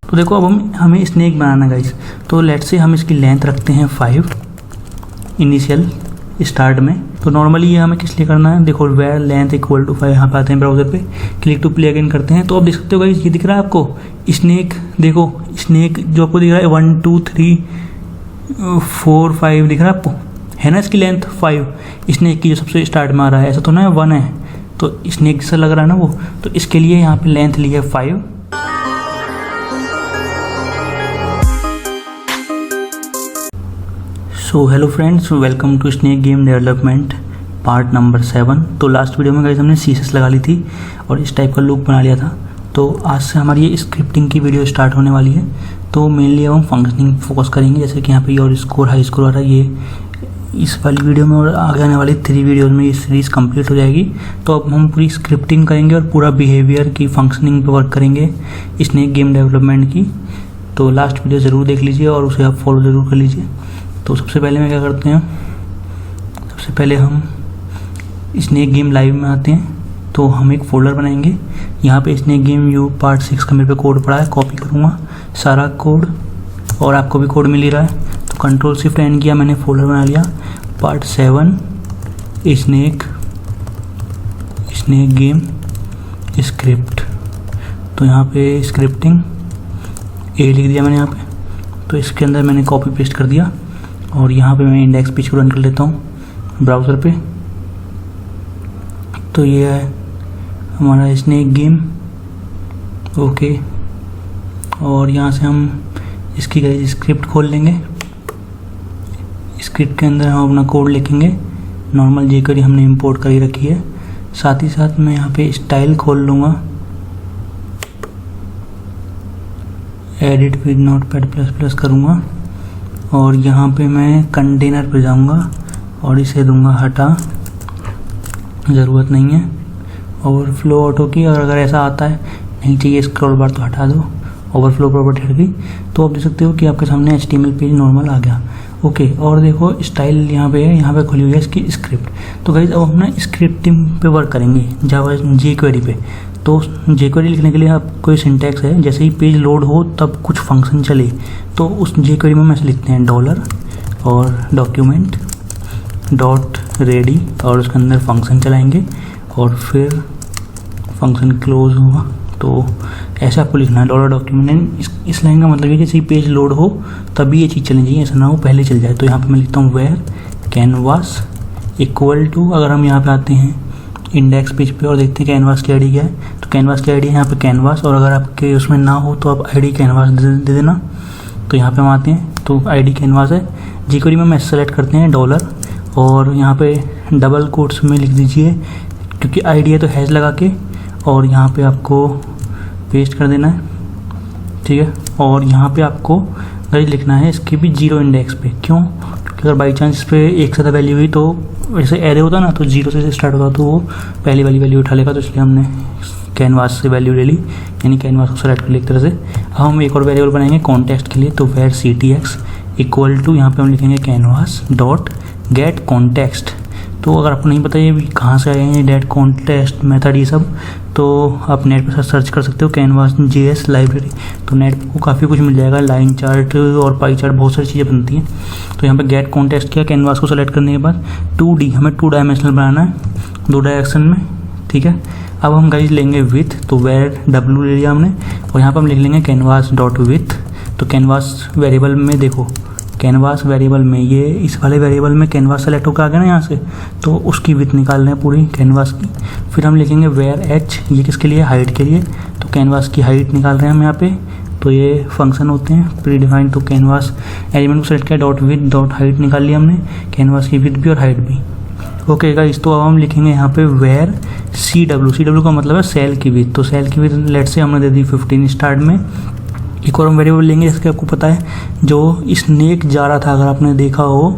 तो देखो अब हमें स्नेक बनाना गाइस। तो लेट से हम इसकी लेंथ रखते हैं 5 इनिशियल स्टार्ट में। तो नॉर्मली ये हमें किस लिए करना है, देखो वेयर लेंथ इक्वल टू 5, यहाँ पे आते हैं ब्राउजर पे, क्लिक टू प्ले अगेन करते हैं। तो आप देख सकते हो गाइस ये दिख रहा है आपको स्नेक, देखो स्नेक जो आपको दिख रहा है 1 2 3 4 5 दिख रहा है आपको, है ना। इसकी लेंथ 5 स्नेक की जो सबसे स्टार्ट में आ रहा है, ऐसा तो ना 1 है, तो स्नेक जैसा लग रहा है ना वो, तो इसके लिए यहाँ पे लेंथ ली है 5। So hello friends, welcome to snake game development part number 7। तो लास्ट वीडियो में गाइस हमने सीएसएस लगा ली थी और इस टाइप का लूप बना लिया था। तो आज से हमारी ये स्क्रिप्टिंग की वीडियो स्टार्ट होने वाली है। तो मेनली अब हम फंक्शनिंग फोकस करेंगे, जैसे कि यहाँ पे योर स्कोर हाई स्कोर आ रहा है, ये इस वाली वीडियो में और आगे आने वाली 3 वीडियोज़ में ये सीरीज़ कंप्लीट हो जाएगी। तो अब हम पूरी स्क्रिप्टिंग करेंगे और पूरा बिहेवियर की फंक्शनिंग पे वर्क करेंगे स्नेक गेम डेवलपमेंट की। तो लास्ट वीडियो ज़रूर देख लीजिए और उसे आप फॉलो ज़रूर कर लीजिए। तो सबसे पहले मैं क्या करते हैं, सबसे पहले हम स्नेक गेम लाइव में आते हैं। तो हम एक फ़ोल्डर बनाएंगे, यहाँ पे स्नेक गेम यू पार्ट 6 का मेरे पे कोड पड़ा है, कॉपी करूँगा सारा कोड और आपको भी कोड मिल ही रहा है। तो कंट्रोल शिफ्ट एन किया, मैंने फ़ोल्डर बना लिया पार्ट 7 स्नेक गेम स्क्रिप्ट। तो यहाँ पे स्क्रिप्टिंग ए लिख दिया मैंने यहाँ पे। तो इसके अंदर मैंने कॉपी पेस्ट कर दिया और यहाँ पे मैं इंडेक्स पेज को रन कर लेता हूँ ब्राउज़र पे। तो ये है हमारा स्नेक गेम, ओके। और यहाँ से हम इसकी स्क्रिप्ट खोल लेंगे। स्क्रिप्ट के अंदर हम अपना कोड लिखेंगे, नॉर्मल jQuery हमने इंपोर्ट कर ही रखी है। साथ ही साथ मैं यहाँ पे स्टाइल खोल लूँगा, एडिट विद नोटपैड ++ करूँगा और यहाँ पे मैं कंटेनर पे जाऊँगा और इसे दूंगा हटा, ज़रूरत नहीं है। ओवरफ्लो ऑटो की अगर ऐसा आता है नहीं चाहिए स्क्रॉल बार तो हटा दो, ओवरफ्लो प्रॉपर्टी हट गई। तो आप देख सकते हो कि आपके सामने HTML पेज नॉर्मल आ गया, ओके। और देखो स्टाइल यहाँ पे है, यहाँ पे खुली हुई है इसकी स्क्रिप्ट। तो गाइस अब हम ना स्क्रिप्टिंग पे वर्क करेंगे जावा jQuery पे। तो jQuery लिखने के लिए आप कोई सिंटैक्स है, जैसे ही पेज लोड हो तब कुछ फंक्शन चले, तो उस jQuery में हम ऐसे लिखते हैं डॉलर और डॉक्यूमेंट डॉट रेडी और उसके अंदर फंक्शन चलाएंगे और फिर फंक्शन क्लोज होगा। तो ऐसा आपको लिखना है डॉलर डॉक्यूमेंट। इस लाइन का मतलब है कि जैसे ही पेज लोड हो तभी ये चीज़ चलनी चाहिए, ऐसा ना हो पहले चल जाए। तो यहाँ पे मैं लिखता हूँ वेयर कैनवास इक्वल टू, अगर हम यहाँ पे आते हैं इंडेक्स पेज पे और देखते हैं कैनवास की आईडी क्या है, तो कैनवास की आईडी है यहाँ पे कैनवास, और अगर आपके उसमें ना हो तो आप आईडी कैनवास दे देना। तो यहाँ पे हम आते हैं तो आईडी कैनवास है। jQuery में हम सेलेक्ट करते हैं डॉलर और यहाँ पे डबल कोट्स में लिख दीजिए, क्योंकि आईडी है तो हैश लगा के, और यहाँ पे आपको पेस्ट कर देना है, ठीक है। और यहाँ पे आपको गाइस लिखना है इसके भी 0 इंडेक्स पे, क्यों? क्योंकि अगर बाई चांस इस पर एक से ज़्यादा वैल्यू हुई तो वैसे एरे होता ना, तो 0 से स्टार्ट होता तो वो पहली वाली वैल्यू उठा लेगा। तो इसलिए हमने कैनवास से वैल्यू ले ली, यानी कैनवास को सेलेक्ट कर ली एक तरह से। अब हम एक और वेरिएबल बनाएंगे कॉन्टेक्स्ट के लिए, तो वेयर ctx इक्वल टू, यहाँ पे हम लिखेंगे कैनवास डॉट गेट कॉन्टेक्स्ट। तो अगर आपको नहीं पता ये भी कहाँ से आए हैं डेट कॉन्टेक्स्ट मेथड ये सब, तो आप नेट पर सर्च कर सकते हो कैनवास JS लाइब्रेरी। तो नेट को काफ़ी कुछ मिल जाएगा, लाइन चार्ट और पाई चार्ट, बहुत सारी चीज़ें बनती हैं। तो यहाँ पे गेट कॉन्टेक्स्ट किया, कैनवास को सेलेक्ट करने के बाद 2D हमें 2 डायमेंशनल बनाना है, 2 डायरेक्शन में, ठीक है। अब हम गाइस लेंगे विथ, तो वेयर W ले लिया हमने और यहाँ पर हम लिख लेंगे कैनवास डॉट विथ। तो कैनवास वेरिएबल में देखो, कैनवास वेरिएबल में ये इस वाले वेरिएबल में कैनवास सेलेक्ट होकर आ गया ना यहाँ से, तो उसकी विथ निकाल रहे हैं पूरी कैनवास की। फिर हम लिखेंगे वेयर h, ये किसके लिए, हाइट के लिए। तो कैनवास की हाइट निकाल रहे हैं हम यहाँ पे। तो ये फंक्शन होते हैं प्री डिफाइंड। तो कैनवास एलिमेंट को सेलेक्ट किया, डॉट विथ डॉट हाइट निकाल लिया हमने, कैनवास की विथ भी और हाइट भी, ओके गाइस। तो अब हम लिखेंगे यहाँ पे वेयर CW का मतलब है सेल की विथ। तो सेल की विथ लेट से हमने दे दी 15 स्टार्ट में। एक और हम वेरिएबल लेंगे जिसके आपको पता है, जो स्नेक जा रहा था, अगर आपने देखा हो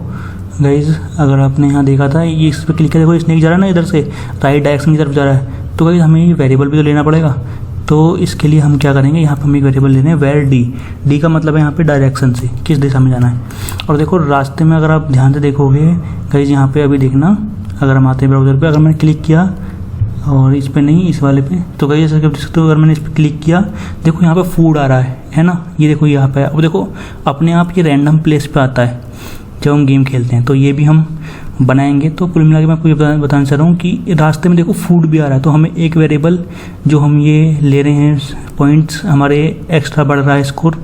गाइज, अगर आपने यहाँ देखा था, ये इस पर क्लिक कर देखो स्नेक जा रहा है ना, इधर से राइट डायरेक्शन की तरफ जा रहा है। तो गाइज हमें ये वेरिएबल भी तो लेना पड़ेगा। तो इसके लिए हम क्या करेंगे, यहाँ पर हम एक वेरिएबल ले रहे हैं वेयर D का मतलब है यहाँ पे डायरेक्शन से, किस दिशा में जाना है। और देखो रास्ते में अगर आप ध्यान से देखोगे गाइज, यहाँ पे अभी देखना, अगर हम आते हैं ब्राउज़र पे, अगर मैंने क्लिक किया और इस पे नहीं, इस वाले पे। तो गाइस जैसे कि आप देख सकते हो, अगर मैंने इस पर क्लिक किया, देखो यहाँ पे फूड आ रहा है ना, ये देखो यहाँ पे। अब देखो अपने आप ये रैंडम प्लेस पे आता है जब हम गेम खेलते हैं, तो ये भी हम बनाएंगे। तो कुल मिला के मैं आपको ये बताना चाह रहा हूँ कि रास्ते में देखो फूड भी आ रहा है, तो हमें एक वेरिएबल जो हम ये ले रहे हैं पॉइंट्स, हमारे एक्स्ट्रा बढ़ रहा है स्कोर,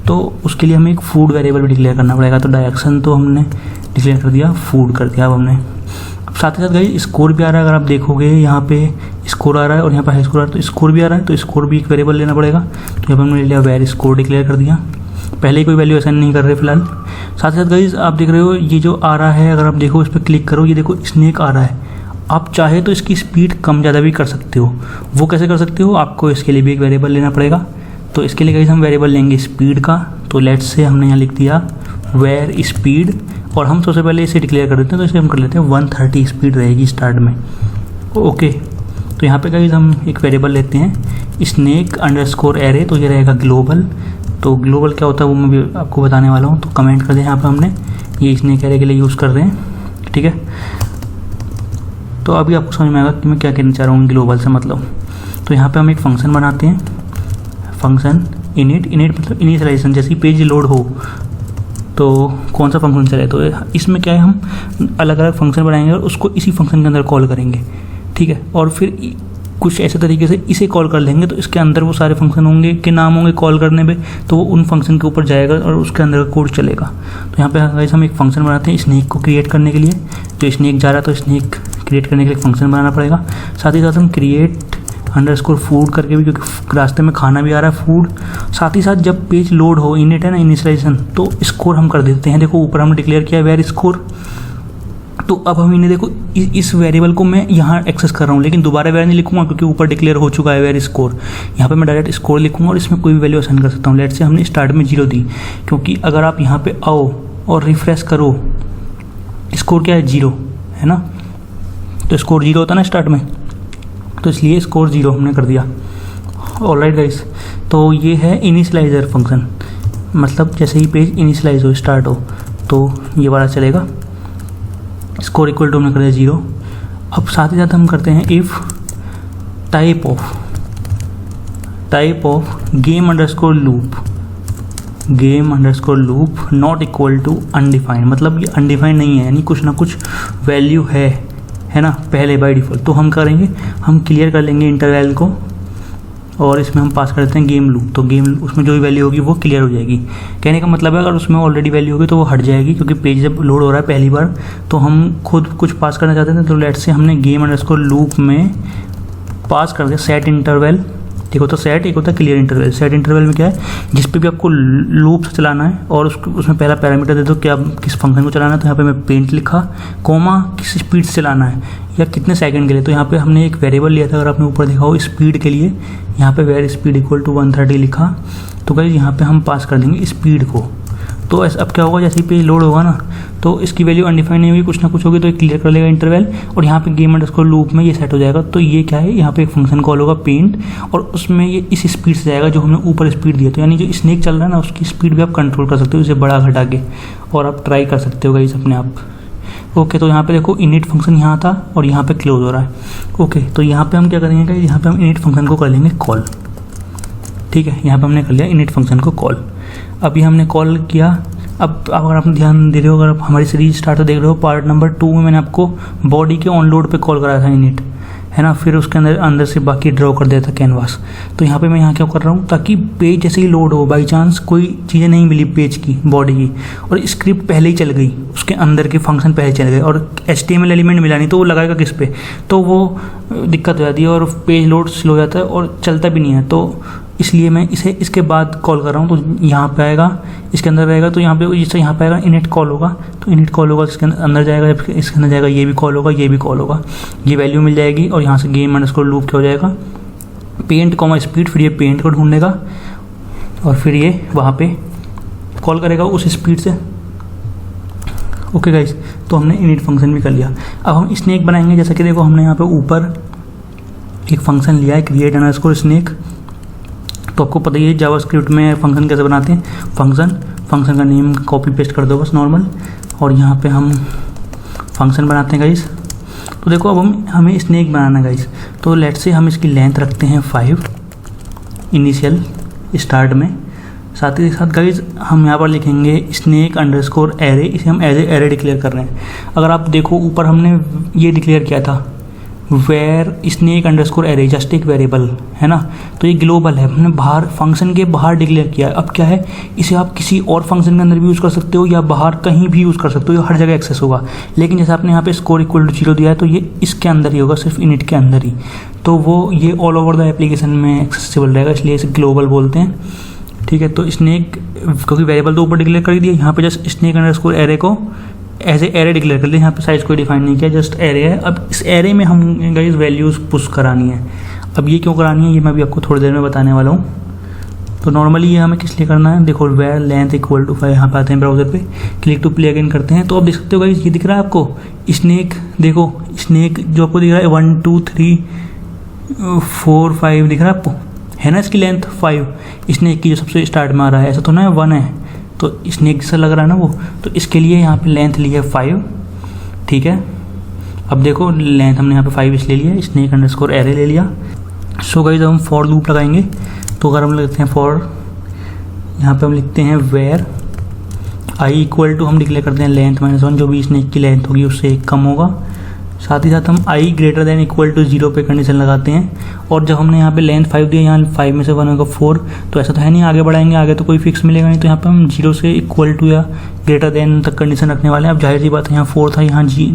तो उसके लिए हमें एक फूड वेरिएबल भी डिक्लेयर करना पड़ेगा। तो डायरेक्शन तो हमने डिक्लेयर कर दिया, फूड कर दिया अब हमने। अब साथ ही साथ गाइस स्कोर भी आ रहा है, अगर आप देखोगे यहाँ पे स्कोर आ रहा है और यहाँ पे हाई स्कोर आ रहा है, तो स्कोर भी आ रहा है, तो स्कोर भी एक वेरिएबल लेना पड़ेगा। तो यहाँ पर हमने ले लिया वेर स्कोर डिक्लेयर कर दिया, पहले ही कोई वैल्यू असाइन नहीं कर रहे फिलहाल। साथ ही साथ गाइस आप देख रहे हो ये जो आ रहा है, अगर आप देखो इस पर क्लिक करो, ये देखो स्नेक आ रहा है। आप चाहे तो इसकी स्पीड कम ज़्यादा भी कर सकते हो। वो कैसे कर सकते हो, आपको इसके लिए भी एक वेरिएबल लेना पड़ेगा। तो इसके लिए गाइस हम वेरिएबल लेंगे स्पीड का। तो लेट्स से हमने यहाँ लिख दिया वेर स्पीड, और हम सबसे पहले इसे डिक्लेयर कर देते हैं। तो इसे हम कर लेते हैं 130 स्पीड रहेगी स्टार्ट में। ओके, तो यहाँ पे गाइस हम एक वेरिएबल लेते हैं स्नेक अंडरस्कोर एरे, तो ये रहेगा ग्लोबल। तो ग्लोबल क्या होता है वो मैं भी आपको बताने वाला हूँ, तो कमेंट कर दें। यहाँ पे हमने ये स्नेक एरे के लिए यूज़ कर रहे हैं, ठीक है। तो अभी आपको समझ में आएगा कि मैं क्या कहना चाह रहा हूँ ग्लोबल से मतलब। तो यहाँ पे हम एक फंक्शन बनाते हैं, फंक्शन इनिट मतलब इनिशियलाइजेशन। जैसे ही पेज लोड हो तो कौन सा फंक्शन चले, तो इसमें क्या है हम अलग अलग फंक्शन बनाएंगे और उसको इसी फंक्शन के अंदर कॉल करेंगे, ठीक है। और फिर कुछ ऐसे तरीके से इसे कॉल कर लेंगे, तो इसके अंदर वो सारे फंक्शन होंगे के नाम होंगे कॉल करने पे, तो वो उन फंक्शन के ऊपर जाएगा और उसके अंदर का कोड चलेगा। तो यहाँ पे गाइस हम एक फंक्शन बनाते हैं स्नेक को क्रिएट करने के लिए। तो स्नेक जा रहा है, तो स्नेक क्रिएट करने के लिए फंक्शन बनाना पड़ेगा। साथ ही साथ हम क्रिएट अंडरस्कोर फूड करके भी, क्योंकि रास्ते में खाना भी आ रहा है फूड। साथ ही साथ जब पेज लोड हो, इनिट है ना इनिशियलाइजेशन, तो स्कोर हम कर देते हैं। देखो ऊपर हमने डिक्लेयर किया है वेर स्कोर। तो अब हम इन्हें देखो इस वेरिएबल को मैं यहाँ एक्सेस कर रहा हूँ, लेकिन दोबारा वेर नहीं लिखूंगा क्योंकि ऊपर डिक्लेयर हो चुका है वेर स्कोर। यहाँ पे मैं डायरेक्ट स्कोर लिखूंगा और इसमें कोई भी वैल्यू असाइन कर सकता हूँ। लेट से हमने स्टार्ट में 0 दी, क्योंकि अगर आप यहाँ पे आओ और रिफ्रेश करो, स्कोर क्या है 0 है ना, तो स्कोर 0 होता है ना स्टार्ट में, तो इसलिए स्कोर 0 हमने कर दिया। ऑलराइट गाइस, तो ये है इनिशियलाइजर फंक्शन, मतलब जैसे ही पेज इनिशियलाइज हो, स्टार्ट हो, तो ये वाला चलेगा। स्कोर इक्वल टू हमने कर दिया 0। अब साथ ही साथ हम करते हैं if type of game underscore loop not equal to undefined, मतलब ये अनडिफाइंड नहीं है, यानी कुछ ना कुछ वैल्यू है ना पहले बाय डिफ़ॉल्ट। तो हम करेंगे, हम क्लियर कर लेंगे इंटरवल को और इसमें हम पास कर देते हैं गेम लूप। तो गेम उसमें जो भी वैल्यू होगी वो क्लियर हो जाएगी। कहने का मतलब है अगर उसमें ऑलरेडी वैल्यू होगी तो वो हट जाएगी, क्योंकि पेज जब लोड हो रहा है पहली बार तो हम खुद कुछ पास करना चाहते थे। तो लेट से हमने गेम अंडरस्कोर लूप में पास कर दिया सेट इंटरवल। एक होता सेट, एक होता क्लियर इंटरवल। सेट इंटरवल में क्या है, जिस पे भी आपको लूप से चलाना है और उसमें पहला पैरामीटर दे दो कि आप किस फंक्शन को चलाना है। तो यहाँ पे मैं पेंट लिखा, कोमा किस स्पीड से चलाना है या कितने सेकंड के लिए। तो यहाँ पे हमने एक वेरिएबल लिया था, अगर आपने ऊपर देखा हो स्पीड के लिए, यहाँ पे वेर स्पीड इक्वल टू 130 लिखा। तो गाइस यहाँ पे हम पास कर देंगे स्पीड को। तो अब क्या होगा, जैसे ही पेज लोड होगा ना तो इसकी वैल्यू अनडिफाइंड नहीं होगी, कुछ ना कुछ होगी, तो क्लियर कर लेगा इंटरवल और यहाँ पे गेम अंडरस्कोर लूप में ये सेट हो जाएगा। तो ये क्या है, यहाँ पे एक फंक्शन कॉल होगा पेंट और उसमें ये इस स्पीड से जाएगा जो हमने ऊपर स्पीड दिया। तो यानी जो स्नेक चल रहा है ना उसकी स्पीड भी आप कंट्रोल कर सकते हो, इसे बड़ा घटा के, और आप ट्राई कर सकते हो गाइस अपने आप। ओके, तो यहाँ पे देखो इनिट फंक्शन यहाँ था और यहाँ पे क्लोज हो रहा है। ओके, तो यहाँ पे हम क्या करेंगे गाइस, यहाँ पे हम इनिट फंक्शन को कर लेंगे कॉल। ठीक है, यहाँ पे हमने कर लिया इनिट फंक्शन को कॉल। अभी हमने कॉल किया। अब अगर आप ध्यान दे रहे हो, अगर आप हमारी सीरीज स्टार्ट देख रहे हो, पार्ट नंबर 2 में मैंने आपको बॉडी के ऑन लोड पे कॉल कराया था इनिट, है ना। फिर उसके अंदर से बाकी ड्रॉ कर दिया था कैनवास। तो यहाँ पे मैं यहाँ क्या कर रहा हूँ, ताकि पेज जैसे ही लोड हो, बाई चांस कोई चीज़ें नहीं मिली पेज की, बॉडी की, और स्क्रिप्ट पहले ही चल गई, उसके अंदर के फंक्शन पहले चल गए और HTML एलिमेंट मिला नहीं, तो वो लगाएगा किस पे, तो वो दिक्कत हो जाती है और पेज लोड स्लो हो जाता है और चलता भी नहीं है। तो इसलिए मैं इसे इसके बाद कॉल कर रहा हूँ। तो यहाँ पे आएगा, इसके अंदर रहेगा, तो यहाँ पे इससे यहाँ पे आएगा इनिट कॉल होगा। तो इनिट कॉल होगा, इसके अंदर जाएगा, इसके अंदर जाएगा, ये भी कॉल होगा, ये भी कॉल होगा, ये वैल्यू मिल जाएगी। और यहाँ से गेम अंडरस्कोर लूप क्या हो जाएगा, पेंट कॉमा स्पीड, फिर ये पेंट को ढूंढेगा और फिर ये वहाँ पे कॉल करेगा उस स्पीड से। ओके गाइस, तो हमने इनिट फंक्शन भी कर लिया। अब हम स्नेक बनाएंगे। जैसा कि देखो हमने यहाँ पे ऊपर एक फंक्शन लिया है क्रिएट अंडरस्कोर स्नेक। तो आपको पता ही है जावास्क्रिप्ट में फंक्शन कैसे बनाते हैं। फंक्शन का नेम कॉपी पेस्ट कर दो बस नॉर्मल, और यहाँ पे हम फंक्शन बनाते हैं गाइस। तो देखो अब हमें स्नेक बनाना गाइस। तो लेट्स से हम इसकी लेंथ रखते हैं 5 इनिशियल स्टार्ट में। साथ ही साथ गाइज हम यहाँ पर लिखेंगे स्नेक अंडरस्कोर एरे, इसे हम एज ए एरे डिक्लेयर कर रहे हैं। अगर आप देखो ऊपर हमने ये डिक्लेयर किया था where snake underscore array just एक वेरिएबल, है ना, तो ये ग्लोबल है, हमने बाहर फंक्शन के बाहर डिक्लेयर किया है। अब क्या है, इसे आप किसी और फंक्शन के अंदर भी यूज़ कर सकते हो या बाहर कहीं भी यूज़ कर सकते हो, ये हर जगह एक्सेस होगा। लेकिन जैसे आपने यहाँ पे स्कोर इक्वल टू 0 दिया है तो ये इसके अंदर ही होगा, सिर्फ इनिट के अंदर ही, तो वो ये ऑल ओवर द एप्लीकेशन में एक्सेसिबल रहेगा, इसलिए इसे ग्लोबल बोलते हैं। ठीक है, तो स्नेक क्योंकि वेरिएबल तो ऊपर डिक्लेयर कर दिया, यहाँ पे जस्ट स्नेक अंडरस्कोर एरे को एज ए एरे डिक्लेयर कर दिया, यहाँ पे साइज कोई डिफाइन नहीं किया, जस्ट एरे है। अब इस एरे में हम गाइस वैल्यूज़ पुश करानी है। अब ये क्यों करानी है ये मैं भी आपको थोड़ी देर में बताने वाला हूँ। तो नॉर्मली ये हमें किस लिए करना है, देखो वेयर लेंथ इक्वल टू 5, यहाँ पे आते हैं ब्राउजर पे, क्लिक टू प्ले अगेन करते हैं। तो अब देख सकते हो गाइस ये दिख रहा है आपको स्नेक, देखो स्नेक जो आपको दिख रहा है 1 2 3 4 5 दिख रहा है आपको, है ना, इसकी लेंथ 5 स्नेक की जो सबसे स्टार्ट में आ रहा है, ऐसा तो ना 1 है, तो स्नेक जैसा लग रहा है ना वो, तो इसके लिए यहाँ पे लेंथ ली है 5। ठीक है, अब देखो लेंथ हमने यहाँ पे 5 इसलिए लिया, स्नेक अंडरस्कोर एरे ले लिया। सो गाइस जब हम फॉर लूप लगाएंगे तो अगर हम लिखते हैं फॉर, यहाँ पे हम लिखते हैं वेयर आई इक्वल टू, हम डिक्लेयर करते हैं लेंथ -1, जो भी स्नेक की लेंथ होगी उससे एक कम होगा। साथ ही साथ हम आई ग्रेटर देन इक्वल टू 0 पे कंडीशन लगाते हैं। और जब हमने यहाँ पे लेंथ 5 दिया, यहाँ 5 में से 1 होगा 4, तो ऐसा तो है नहीं आगे बढ़ाएंगे, आगे तो कोई फिक्स मिलेगा नहीं, तो यहाँ पे हम 0 से इक्वल टू या ग्रेटर देन तक कंडीशन रखने वाले हैं। अब जाहिर सी बात है यहाँ 4 था, यहाँ जी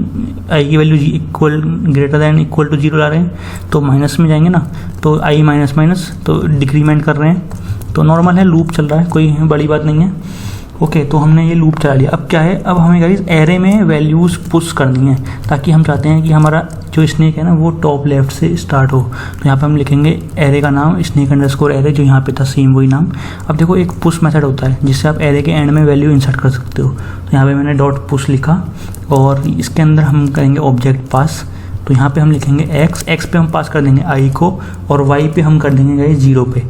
आई की value G equal greater than equal to 0 ला रहे हैं, तो माइनस में जाएंगे ना, तो आई माइनस माइनस, तो डिक्रीमेंट कर रहे हैं, तो नॉर्मल है, लूप चल रहा है, कोई बड़ी बात नहीं है। ओके, तो हमने ये लूप चला लिया। अब क्या है, अब हमें गाइस एरे में वैल्यूज़ पुश करनी है, ताकि हम चाहते हैं कि हमारा जो स्नेक है ना वो टॉप लेफ्ट से स्टार्ट हो। तो यहाँ पे हम लिखेंगे एरे का नाम स्नेक अंडरस्कोर एरे, जो यहाँ पे था सेम वही नाम। अब देखो एक पुश मेथड होता है जिससे आप एरे के एंड में वैल्यू इंसर्ट कर सकते हो। तो यहाँ पे मैंने डॉट पुश लिखा और इसके अंदर हम करेंगे ऑब्जेक्ट पास। तो यहाँ पे हम लिखेंगे एक्स पे हम पास कर देंगे आई को, और वाई पे हम कर देंगे गाइस 0 पे।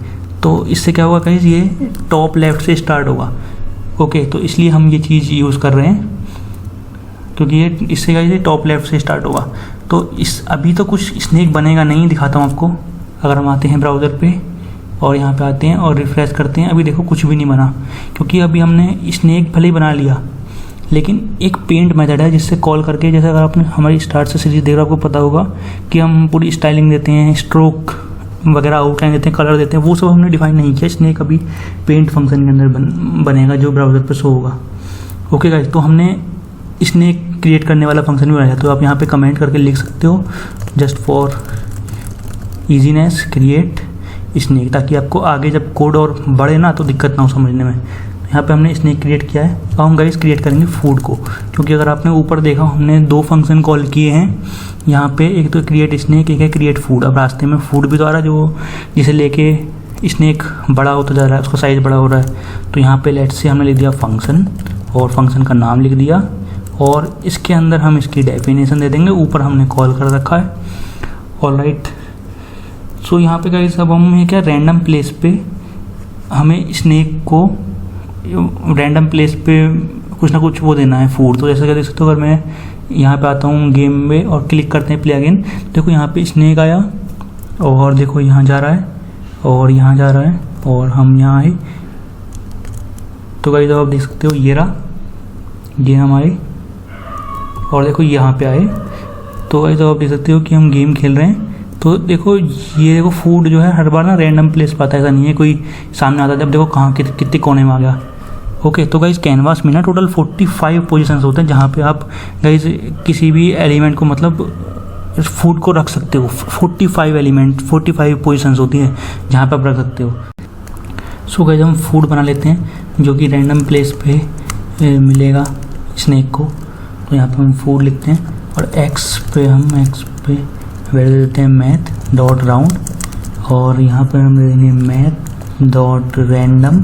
तो इससे क्या होगा गाइस, ये टॉप लेफ्ट से स्टार्ट होगा। ओके, तो इसलिए हम ये चीज़ यूज़ कर रहे हैं, क्योंकि ये इससे गाइस ये टॉप लेफ्ट से स्टार्ट होगा। तो इस अभी तो कुछ स्नेक बनेगा नहीं, दिखाता हूँ आपको। अगर हम आते हैं ब्राउज़र पे और यहाँ पे आते हैं और रिफ्रेश करते हैं, अभी देखो कुछ भी नहीं बना, क्योंकि अभी हमने स्नेक भले ही बना लिया, लेकिन एक पेंट मेथड है जिससे कॉल करके, जैसे अगर आपने हमारी स्टार्ट से सीरीज देख रहे हो, आपको पता होगा कि हम पूरी स्टाइलिंग देते हैं, स्ट्रोक वगैरह आउटलाइन देते हैं, कलर देते हैं, वो सब हमने डिफाइन नहीं किया। स्नेक अभी पेंट फंक्शन के अंदर बनेगा जो ब्राउज़र पे शो होगा। ओके गाइस, तो हमने स्नेक क्रिएट करने वाला फंक्शन भी बनाया, तो आप यहाँ पे कमेंट करके लिख सकते हो just for easiness create snake, ताकि आपको आगे जब कोड और बढ़े ना तो दिक्कत ना हो समझने में। यहाँ पे हमने स्नेक क्रिएट किया है। अब हम गाइस क्रिएट करेंगे फूड को, क्योंकि अगर आपने ऊपर देखा हमने 2 फंक्शन कॉल किए हैं यहाँ पे, एक तो क्रिएट स्नेक, एक है क्रिएट फूड। अब रास्ते में फूड भी तो आ रहा है, जो जिसे लेके स्नेक बड़ा होता जा रहा है, उसका साइज़ बड़ा हो रहा है। तो यहाँ पे लेट्स से हमने लिख दिया फंक्शन, और फंक्शन का नाम लिख दिया, और इसके अंदर हम इसकी डेफिनेशन दे देंगे, ऊपर हमने कॉल कर रखा है। ऑलराइट, सो यहाँ पे गाइस अब हम क्या रैंडम प्लेस पे हमें स्नेक को रैंडम प्लेस पे कुछ ना कुछ वो देना है फूड। तो जैसे देख सकते हो, अगर मैं यहाँ पे आता हूँ गेम में और क्लिक करते हैं प्ले अगेन, देखो यहाँ पे स्नेक आया, और देखो यहाँ जा रहा है और यहाँ जा रहा है, और हम यहाँ आए। तो गाइस आप देख सकते हो ये रहा, ये हम आए, और देखो यहाँ पे आए। तो गाइस आप देख सकते हो कि हम गेम खेल रहे हैं। तो देखो ये देखो फूड जो है हर बार ना रैंडम प्लेस पाता है, ऐसा नहीं है कोई सामने आता है। अब देखो कहाँ कितने कोने में आ गया। ओके, तो गाइस कैनवास में ना टोटल 45 पोजीशंस होते हैं, जहाँ पे आप गाइस किसी भी एलिमेंट को मतलब फूड को रख सकते हो। 45 पोजीशंस होती हैं जहाँ पे आप रख सकते हो। सो गाइस हम फूड बना लेते हैं जो कि रैंडम प्लेस पे मिलेगा स्नेक को। तो यहाँ पे हम फूड लिखते हैं, और एक्स पे वैल्यू देते हैं मैथ डॉट राउंड, और यहाँ पर हम दे देंगे मैथ डॉट रैंडम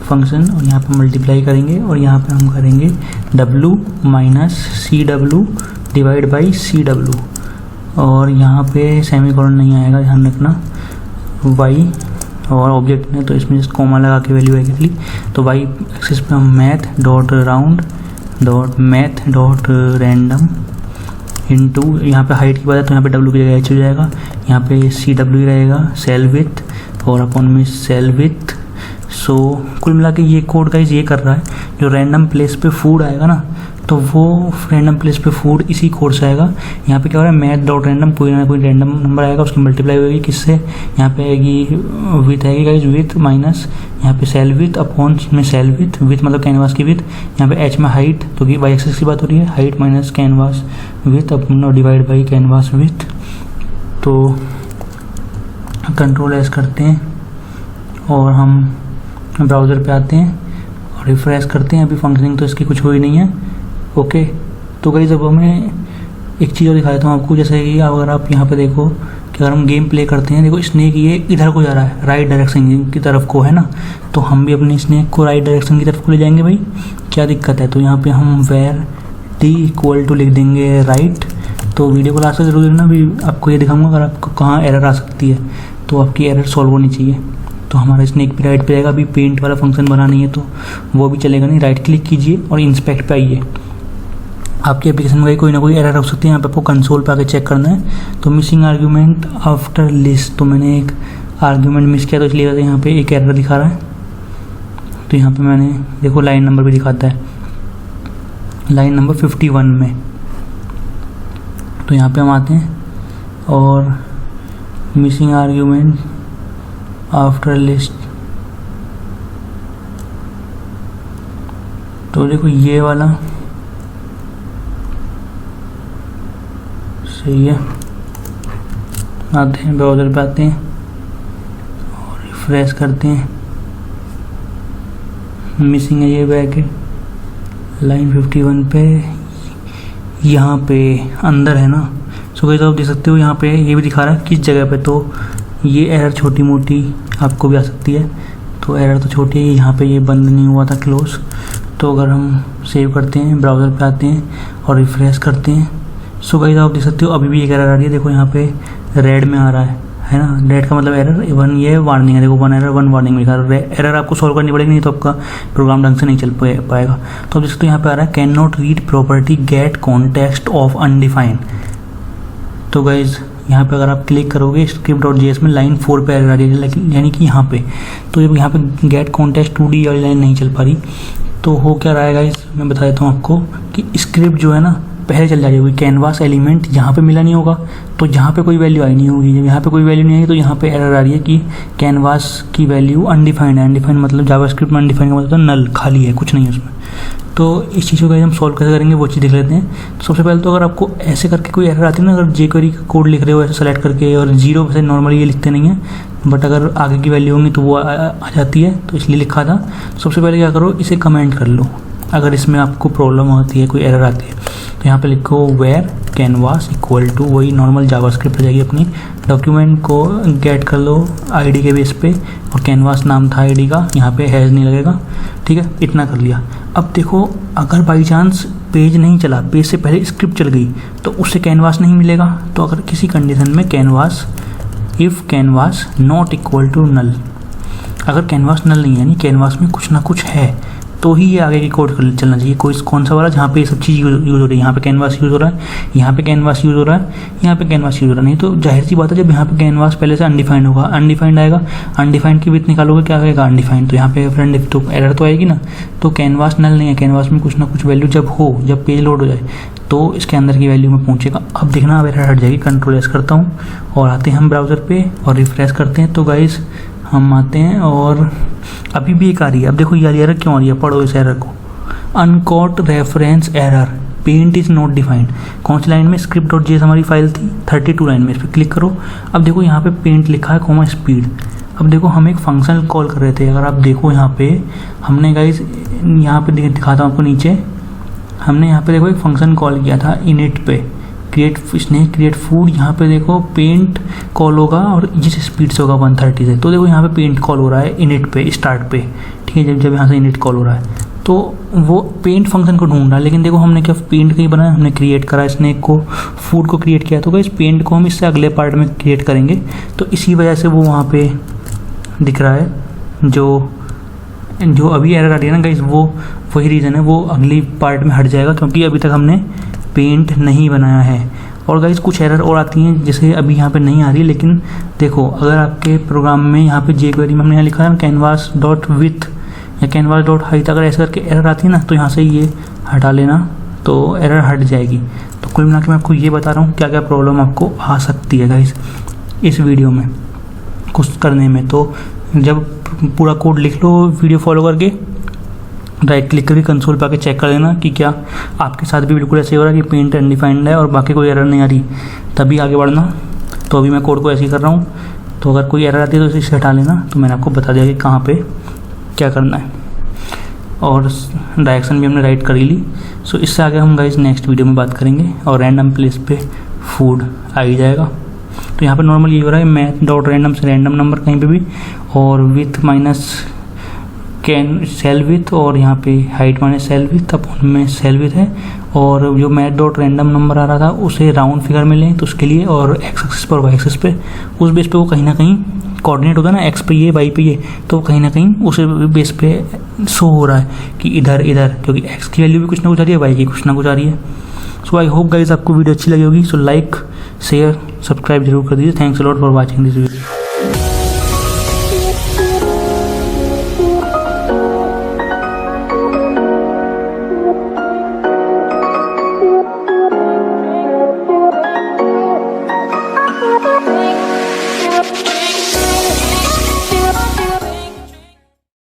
फंक्शन, और यहाँ पर मल्टीप्लाई करेंगे, और यहाँ पे हम करेंगे w minus CW divide by CW, और यहाँ पे सेमीकोलन नहीं आएगा, ध्यान रखना। y और ऑब्जेक्ट में तो इसमें कॉमा लगा के वैल्यू आएगी। तो y एक्सिस पे हम math dot round dot math dot random into यहाँ पे हाइट की बात है तो यहाँ पे डब्ल्यू की जगह एच हो जाएगा, यहाँ पे सी डब्ल्यू रहेगा सेल विथ और अपॉन में सेल विथ। सो कुल मिला के ये कोड गाइस ये कर रहा है, जो रैंडम प्लेस पे फूड आएगा ना तो वो रैंडम प्लेस पे फूड इसी कोड से आएगा। यहाँ पे क्या हो रहा है, मैथ डॉट रैंडम, कोई ना कोई रैंडम नंबर आएगा, उसकी मल्टीप्लाई होगी किससे, यहाँ पे आएगी विथ आएगी गाइस, विथ माइनस यहाँ पे सेल विथ अपॉन में सेल विथ, विथ मतलब कैनवास की विथ, यहाँ पे एच में हाइट तो कि वाई एक्सिस की बात हो रही है, height minus canvas with upon divide by canvas with. तो कंट्रोल एस करते हैं और हम ब्राउज़र पे आते हैं और रिफ्रेश करते हैं। अभी फंक्शनिंग तो इसकी कुछ हुई नहीं है। ओके, तो गाइस अब हमें एक चीज़ और दिखा देता हूँ आपको, जैसे कि अगर आप यहाँ पे देखो कि अगर हम गेम प्ले करते हैं, देखो स्नेक ये इधर को जा रहा है, राइट डायरेक्शन की तरफ को है ना, तो हम भी अपने स्नेक को राइट डायरेक्शन की तरफ को ले जाएंगे भाई, क्या दिक्कत है। तो यहाँ पे हम वेयर टी इक्वल टू लिख देंगे राइट। तो वीडियो को लास्ट तक जरूर देखना, भी आपको ये दिखाऊंगा अगर आपको कहाँ एरर आ सकती है तो आपकी एरर सॉल्व होनी चाहिए। तो हमारा स्नेक भी राइट पे जाएगा। अभी पेंट वाला फंक्शन बना नहीं है तो वो भी चलेगा नहीं। राइट क्लिक कीजिए और इंस्पेक्ट पे आइए। आपकी एप्लीकेशन में कोई ना कोई एरर हो सकती है, यहाँ पे आपको कंसोल पे आके चेक करना है। तो मिसिंग आर्ग्यूमेंट आफ्टर लिस्ट, तो मैंने एक आर्ग्यूमेंट मिस किया तो इसलिए यहाँ पे एक एरर दिखा रहा है। तो यहाँ पे मैंने देखो लाइन नंबर भी दिखाता है, लाइन नंबर 51 में। तो यहाँ पे हम आते हैं और मिसिंग आर्ग्यूमेंट आफ्टर लिस्ट, तो देखो ये वाला सही है। आते हैं ब्राउज़र पे आते हैं और रिफ्रेश करते हैं, मिसिंग है ये ब्रैकेट लाइन 51 पे, यहाँ पे अंदर है ना। सो गाइस आप देख सकते हो यहाँ पे ये भी दिखा रहा है किस जगह पे। तो ये एरर छोटी मोटी आपको भी आ सकती है। तो एरर तो छोटी है, यहाँ पे ये बंद नहीं हुआ था क्लोज। तो अगर हम सेव करते हैं, ब्राउज़र पे आते हैं और रिफ्रेश करते हैं, सो गाइस आप देख सकते हो अभी भी एक एरर आ रही है। देखो यहाँ पे रेड में आ रहा है ना, रेड का मतलब एरर 1, ये वार्निंग है। देखो 1 एरर 1 वार्निंग लिखा है। एरर आपको सॉल्व करनी पड़ेगी, नहीं तो आपका प्रोग्राम ढंग से नहीं चल पाएगा। तो आप देख सकते हो यहाँ पे आ रहा है can not read property get context of undefined. तो गाइज यहाँ पे अगर आप क्लिक करोगे script.js में लाइन 4 पे एरर आ रही है, यानी कि यहाँ पे। तो जब यहाँ पे गेट कॉन्टेक्स्ट 2D वाली लाइन नहीं चल पा रही तो हो क्या रहा है गाइज, मैं बता देता हूँ आपको कि स्क्रिप्ट जो है ना पहले चल जाएगी। कैनवास एलिमेंट यहाँ पे मिला नहीं होगा तो यहाँ पे कोई वैल्यू आई नहीं होगी। जब यहाँ पे कोई वैल्यू नहीं आई तो यहाँ पे एरर आ रही है कि कैनवास की वैल्यू अनडिफाइंड है। अनडिफाइंड मतलब जावास्क्रिप्ट में अनडिफाइंड का मतलब नल, खाली है, कुछ नहीं है उसमें। तो इस चीज़ को हम सॉल्व कैसे करेंगे वो चीज़ देख लेते हैं। तो सबसे पहले तो अगर आपको ऐसे करके कोई एरर आती है ना, अगर jQuery का कोड लिख रहे हो ऐसे सेलेक्ट करके, और 0 से नॉर्मली ये लिखते नहीं है, बट अगर आगे की वैल्यू होंगी तो वो आ जाती है, तो इसलिए लिखा था। सबसे पहले क्या करो, इसे कमेंट कर लो अगर इसमें आपको प्रॉब्लम होती है, कोई एरर आती है। तो यहाँ पे लिखो वेयर कैनवास इक्वल टू, वही नॉर्मल जावास्क्रिप्ट हो जाएगी अपनी। डॉक्यूमेंट को गेट कर लो आईडी के बेस पे, और कैनवास नाम था आईडी का, यहाँ पे हैज नहीं लगेगा। ठीक है, इतना कर लिया। अब देखो अगर बाई चांस पेज नहीं चला, पेज से पहले स्क्रिप्ट चल गई तो उससे कैनवास नहीं मिलेगा। तो अगर किसी कंडीशन में canvas, if canvas not equal to null, अगर कैनवास नल नहीं है यानी कैनवास में कुछ ना कुछ है, तो ही ये आगे की कोड चलना चाहिए। कोई कौन सा वाला जहाँ पे ये सब चीज़ यूज़ हो रही है, यहाँ पे कैनवास यूज़ हो रहा है, यहाँ पे कैनवास यूज़ हो रहा है, यहाँ पे कैनवास यूज़ हो रहा है। नहीं तो जाहिर सी बात है जब यहाँ पे कैनवास पहले से अनडिफाइंड होगा, अनडिफाइंड आएगा, अनडिफाइंड की विड्थ निकालोगे क्या आएगा अनडिफाइंड। तो यहाँ पे फ्रेंड तो एरर तो आएगी ना। तो कैनवास नल नहीं है, कैनवास में कुछ ना कुछ वैल्यू जब हो, जब पेज लोड हो जाए तो इसके अंदर की वैल्यू में पहुँचेगा। अब देखना अब एरर हट जाएगी। कंट्रोल एस करता हूँ और आते हैं हम ब्राउज़र पे और रिफ्रेश करते हैं। तो गाइस हम आते हैं और अभी भी एक आ रही है। अब देखो ये एरर क्यों आ रही है, पढ़ो इस एरर को। Uncaught reference error, paint is not defined. कौन सी लाइन में, script.js हमारी फाइल थी 32 लाइन में, इस पर क्लिक करो। अब देखो यहाँ पे पेंट लिखा है कॉमा स्पीड। अब देखो हम एक फंक्शन कॉल कर रहे थे, अगर आप देखो यहाँ पे हमने गाइस यहाँ पे दिखाता हूँ आपको नीचे, हमने यहाँ पे देखो एक फंक्शन कॉल किया था इनिट पे, क्रिएट फूड। यहाँ पे देखो पेंट कॉल होगा और जिस स्पीड से होगा 130 से। तो देखो यहाँ पे पेंट कॉल हो रहा है इनिट पे, स्टार्ट पे। ठीक है, जब यहाँ से इनिट कॉल हो रहा है तो वो पेंट फंक्शन को ढूंढ रहा है। लेकिन देखो हमने क्या पेंट का ही बनाया, हमने क्रिएट करा स्नेक को, फूड को क्रिएट किया। तो इस पेंट को हम इससे अगले पार्ट में क्रिएट करेंगे। तो इसी वजह से वो वहाँ पे दिख रहा है। जो अभी एरर आ रही है ना गाइस, वो वही रीज़न है, वो अगली पार्ट में हट जाएगा क्योंकि अभी तक हमने पेंट नहीं बनाया है। और गाइस कुछ एरर और आती हैं जैसे अभी यहाँ पे नहीं आ रही, लेकिन देखो अगर आपके प्रोग्राम में यहाँ पे jQuery में हमने यहाँ लिखा है कैनवास डॉट विथ या कैनवास डॉट हाइट, अगर ऐसे करके एरर आती है ना तो यहाँ से ये हटा लेना, तो एरर हट जाएगी। तो कुल मिला के मैं आपको ये बता रहा हूँ क्या क्या प्रॉब्लम आपको आ सकती है गाइस इस वीडियो में कुछ करने में। तो जब पूरा कोड लिख लो वीडियो फॉलो करके, राइट क्लिक करके कंसोल पे आके चेक कर लेना कि क्या आपके साथ भी बिल्कुल ऐसे हो रहा है कि पेंट अनडिफाइंड है और बाकी कोई एरर नहीं आ रही, तभी आगे बढ़ना। तो अभी मैं कोड को ऐसे ही कर रहा हूँ, तो अगर कोई एरर आती है तो इसे हटा लेना। तो मैंने आपको बता दिया कि कहाँ पे क्या करना है, और डायरेक्शन भी हमने राइट कर ही ली। सो इससे आगे हम गाइस नेक्स्ट वीडियो में बात करेंगे, और रैंडम प्लेस पे फूड आ ही जाएगा। तो यहाँ पे नॉर्मल ये हो रहा है मैथ डॉट रैंडम से रैंडम नंबर कहीं पे भी, और with minus can sell with, और यहाँ पे हाइट माइनस सेल विथ, अब उनमें सेल विथ है। और जो मैथ डॉट रैंडम नंबर आ रहा था उसे राउंड फिगर में लें तो उसके लिए, और एक्स एक्सिस पर वाई एक्सिस पे, उस बेस पे वो कहीं ना कहीं कोऑर्डिनेट होता है ना, एक्स पे ये वाई पे ये, तो कहीं ना कहीं उस बेस पे शो हो रहा है कि इधर इधर, क्योंकि एक्स की वैल्यू भी कुछ ना कुछ आ रही है, वाई की कुछ ना कुछ आ रही है। सो आई होप गाइज आपको वीडियो अच्छी लगी होगी। सो लाइक शेयर सब्सक्राइब जरूर कर दीजिए। Thanks a lot for watching this video.